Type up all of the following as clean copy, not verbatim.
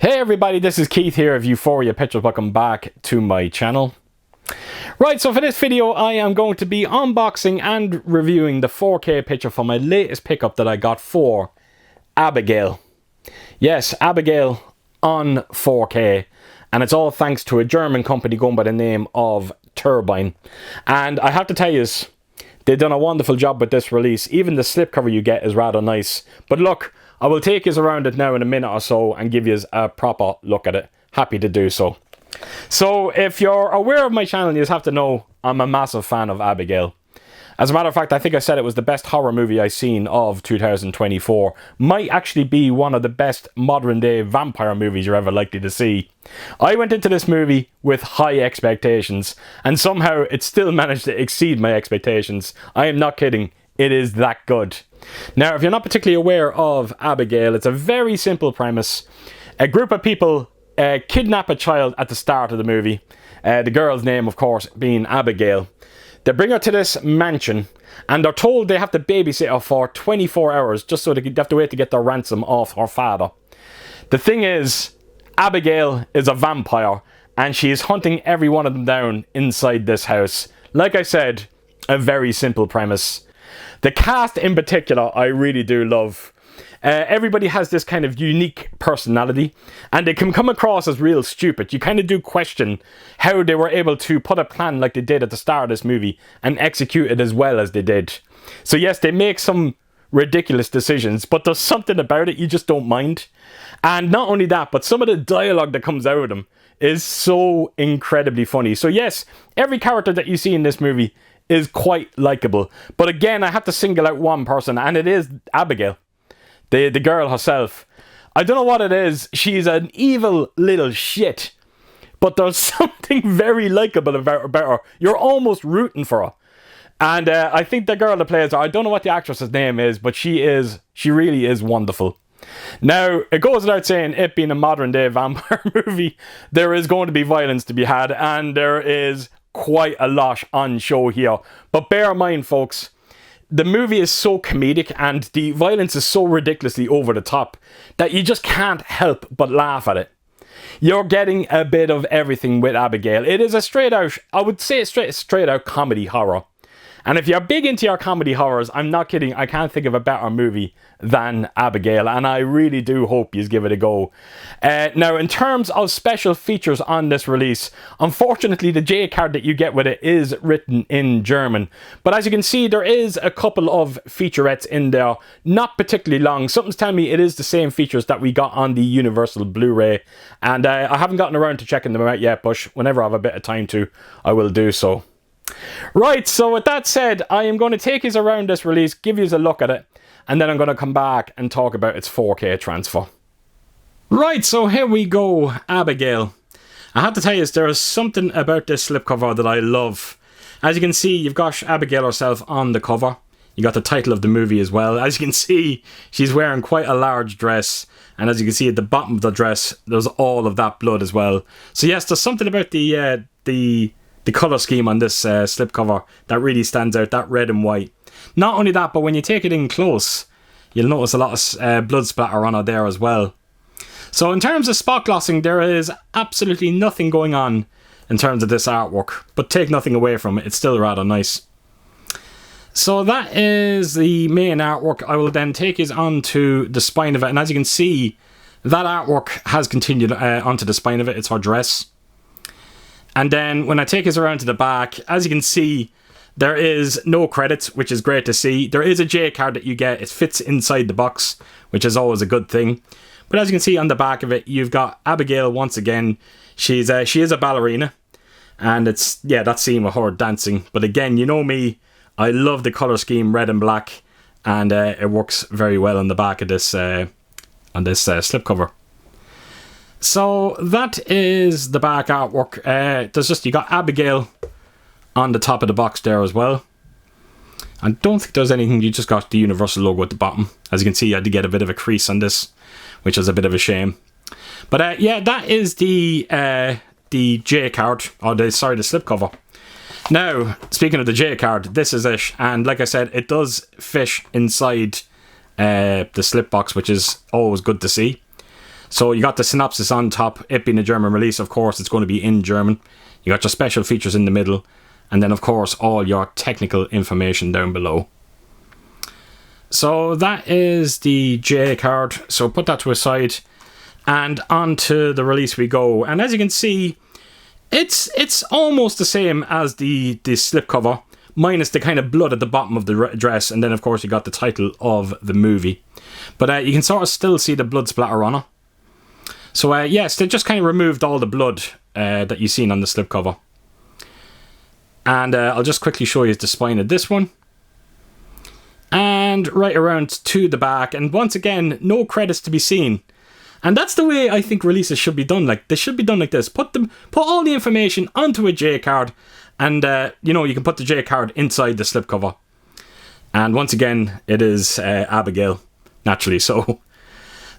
Hey everybody, this is Keith here of Euphoria Pictures. Welcome back to my channel. Right, so for this video I am going to be unboxing and reviewing the 4K picture from my latest pickup that I got for Abigail. Yes, Abigail on 4K, and it's all thanks to a German company going by the name of Turbine. And I have to tell you, they've done a wonderful job with this release. Even the slipcover you get is rather nice. But look, I will take you around it now in a minute or so and give you a proper look at it. Happy to do so. So if you're aware of my channel, you just have to know I'm a massive fan of Abigail. As a matter of fact, I think I said it was the best horror movie I've seen of 2024. Might actually be one of the best modern day vampire movies you're ever likely to see. I went into this movie with high expectations, and somehow it still managed to exceed my expectations. I am not kidding. It is that good. Now, if you're not particularly aware of Abigail, it's a very simple premise. A group of people kidnap a child at the start of the movie. The girl's name, of course, being Abigail. They bring her to this mansion, and they're told they have to babysit her for 24 hours just so they have to wait to get their ransom off her father. The thing is, Abigail is a vampire, and she is hunting every one of them down inside this house. Like I said, a very simple premise. The cast in particular, I really do love. Everybody has this kind of unique personality, and they can come across as real stupid. You kind of do question how they were able to put a plan like they did at the start of this movie and execute it as well as they did. So yes, they make some ridiculous decisions, but there's something about it you just don't mind. And not only that, but some of the dialogue that comes out of them is so incredibly funny. So yes, every character that you see in this movie is quite likable. But again, I have to single out one person, and it is Abigail. The girl herself. I don't know what it is. She's an evil little shit. But there's something very likable about her. You're almost rooting for her. And I think the girl that plays her, I don't know what the actress's name is, but she really is wonderful. Now, it goes without saying, it being a modern day vampire movie, there is going to be violence to be had, and there is quite a lot on show here. But bear in mind, folks, the movie is so comedic and the violence is so ridiculously over the top that you just can't help but laugh at it. You're getting a bit of everything with Abigail. It is a straight out, I would say straight out comedy horror. And if you're big into your comedy horrors, I'm not kidding, I can't think of a better movie than Abigail, and I really do hope you give it a go. Now, in terms of special features on this release, unfortunately the J card that you get with it is written in German. But as you can see, there is a couple of featurettes in there, not particularly long. Something's telling me it is the same features that we got on the Universal Blu-ray, and I haven't gotten around to checking them out yet, but whenever I have a bit of time to, I will do so. Right, so with that said, I am going to take you around this release, give you a look at it, and then I'm going to come back and talk about its 4K transfer. Right, so here we go, Abigail. I have to tell you, there is something about this slipcover that I love. As you can see, you've got Abigail herself on the cover. You got the title of the movie as well. As you can see, she's wearing quite a large dress, and as you can see at the bottom of the dress, there's all of that blood as well. So yes, there's something about the colour scheme on this slipcover that really stands out, that red and white. Not only that, but when you take it in close, you'll notice a lot of blood splatter on it there as well. So in terms of spot glossing, there is absolutely nothing going on in terms of this artwork, but take nothing away from it, it's still rather nice. So that is the main artwork. I will then take you onto the spine of it, and as you can see, that artwork has continued onto the spine of it. It's her dress. And then when I take us around to the back, as you can see, there is no credits, which is great to see. There is a J card that you get. It fits inside the box, which is always a good thing. But as you can see on the back of it, you've got Abigail once again. She is a ballerina. And it's, yeah, that scene with her dancing. But again, you know me, I love the colour scheme, red and black. And it works very well on the back of this slipcover. So that is the back artwork. You got Abigail on the top of the box there as well. I don't think there's anything, you just got the Universal logo at the bottom. As you can see, you had to get a bit of a crease on this, which is a bit of a shame. But yeah, that is the J card, or the slipcover. Now, speaking of the J card, this is it. And like I said, it does fit inside the slip box, which is always good to see. So you got the synopsis on top, it being a German release, of course it's going to be in German. You got your special features in the middle, and then of course all your technical information down below. So that is the J card, so put that to a side, and onto the release we go. And as you can see, it's almost the same as the slipcover, minus the kind of blood at the bottom of the dress, and then of course you got the title of the movie. But you can sort of still see the blood splatter on it. So yes, they just kind of removed all the blood that you've seen on the slipcover. And I'll just quickly show you the spine of this one. And right around to the back, and once again, no credits to be seen. And that's the way I think releases should be done. Like, they should be done like this. Put all the information onto a J card, and you know, you can put the J card inside the slipcover. And once again, it is Abigail, naturally so.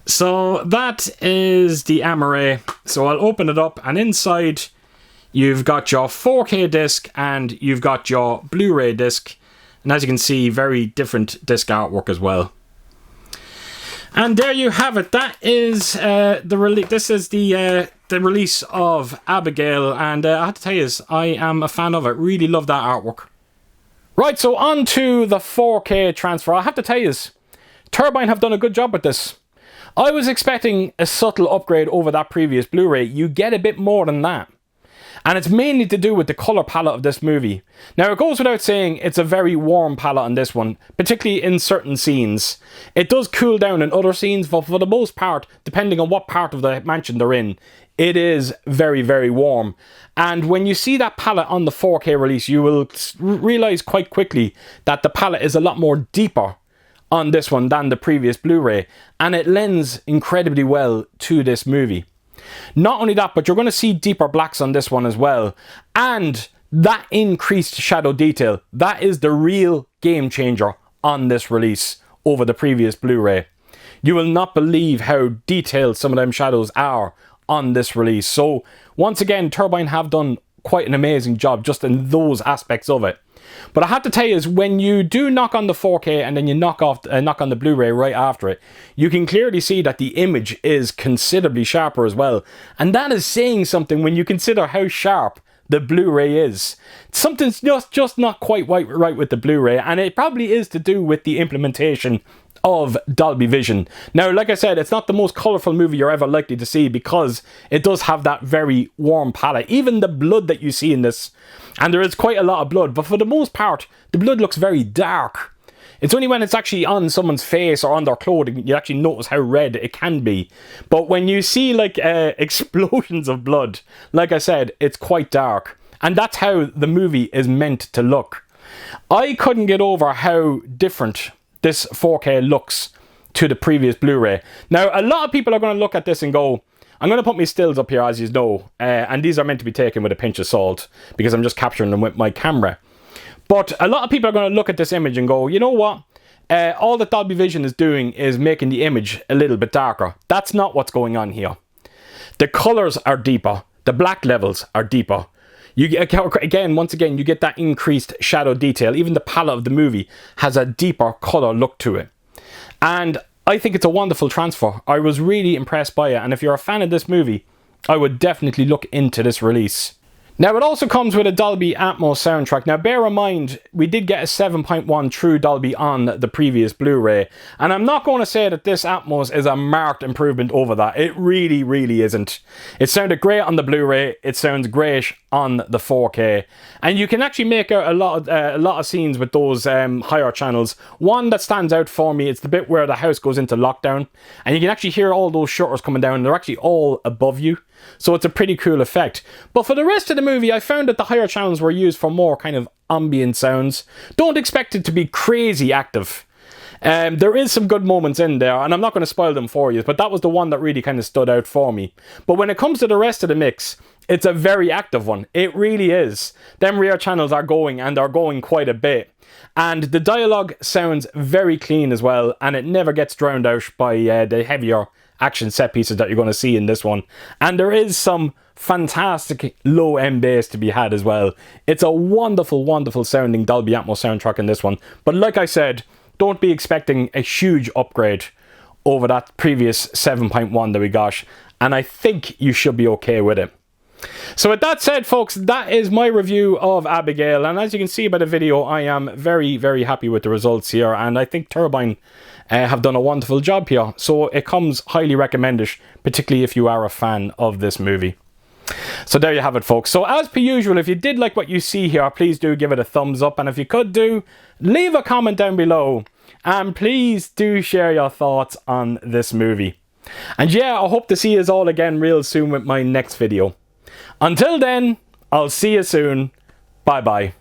So that is the Amaray. So I'll open it up, and inside you've got your 4K disc and you've got your Blu-ray disc. And as you can see, very different disc artwork as well. And there you have it. That is the release. This is the release of Abigail, and I have to tell you, I am a fan of it. Really love that artwork. Right, so on to the 4K transfer. I have to tell you, Turbine have done a good job with this. I was expecting a subtle upgrade over that previous Blu-ray. You get a bit more than that. And it's mainly to do with the colour palette of this movie. Now, it goes without saying, it's a very warm palette on this one, particularly in certain scenes. It does cool down in other scenes, but for the most part, depending on what part of the mansion they're in, it is very, very warm. And when you see that palette on the 4K release, you will realise quite quickly that the palette is a lot more deeper on this one than the previous Blu-ray. And it lends incredibly well to this movie. Not only that, but you're going to see deeper blacks on this one as well. And that increased shadow detail, that is the real game changer on this release over the previous Blu-ray. You will not believe how detailed some of them shadows are on this release. So once again, Turbine have done quite an amazing job just in those aspects of it. But I have to tell you, is when you do knock on the 4K and then you knock on the Blu-ray right after it, you can clearly see that the image is considerably sharper as well. And that is saying something when you consider how sharp the Blu-ray is. Something's just not quite right with the Blu-ray, and it probably is to do with the implementation of Dolby Vision. Now, like I said, it's not the most colourful movie you're ever likely to see because it does have that very warm palette. Even the blood that you see in this, and there is quite a lot of blood, but for the most part, the blood looks very dark. It's only when it's actually on someone's face or on their clothing you actually notice how red it can be. But when you see like explosions of blood, like I said, it's quite dark. And that's how the movie is meant to look. I couldn't get over how different this 4K looks to the previous Blu-ray. Now, a lot of people are going to look at this and go, I'm going to put my stills up here, as you know, and these are meant to be taken with a pinch of salt because I'm just capturing them with my camera. But a lot of people are going to look at this image and go, you know what? All that Dolby Vision is doing is making the image a little bit darker. That's not what's going on here. The colours are deeper. The black levels are deeper. Once again, you get that increased shadow detail. Even the palette of the movie has a deeper colour look to it. And I think it's a wonderful transfer. I was really impressed by it. And if you're a fan of this movie, I would definitely look into this release. Now, it also comes with a Dolby Atmos soundtrack. Now, bear in mind, we did get a 7.1 True Dolby on the previous Blu-ray. And I'm not going to say that this Atmos is a marked improvement over that. It really, really isn't. It sounded great on the Blu-ray. It sounds great on the 4K. And you can actually make out a lot of scenes with those higher channels. One that stands out for me is the bit where the house goes into lockdown. And you can actually hear all those shutters coming down. They're actually all above you. So it's a pretty cool effect. But for the rest of the movie, I found that the higher channels were used for more kind of ambient sounds. Don't expect it to be crazy active. There is some good moments in there, and I'm not going to spoil them for you, but that was the one that really kind of stood out for me. But when it comes to the rest of the mix, it's a very active one. It really is. Them rear channels are going, and they're going quite a bit. And the dialogue sounds very clean as well, and it never gets drowned out by the heavier action set pieces that you're going to see in this one. And there is some fantastic low end bass to be had as well. It's a wonderful, wonderful sounding Dolby Atmos soundtrack in this one. But like I said, don't be expecting a huge upgrade over that previous 7.1 that we got, and I think you should be okay with it. So with that said, folks, that is my review of Abigail, and as you can see by the video, I am very, very happy with the results here, and I think Turbine have done a wonderful job here, so it comes highly recommended, particularly if you are a fan of this movie. So there you have it, folks. So as per usual, if you did like what you see here, please do give it a thumbs up, and if you could do, leave a comment down below, and please do share your thoughts on this movie. And yeah, I hope to see you all again real soon with my next video. Until then, I'll see you soon. Bye bye.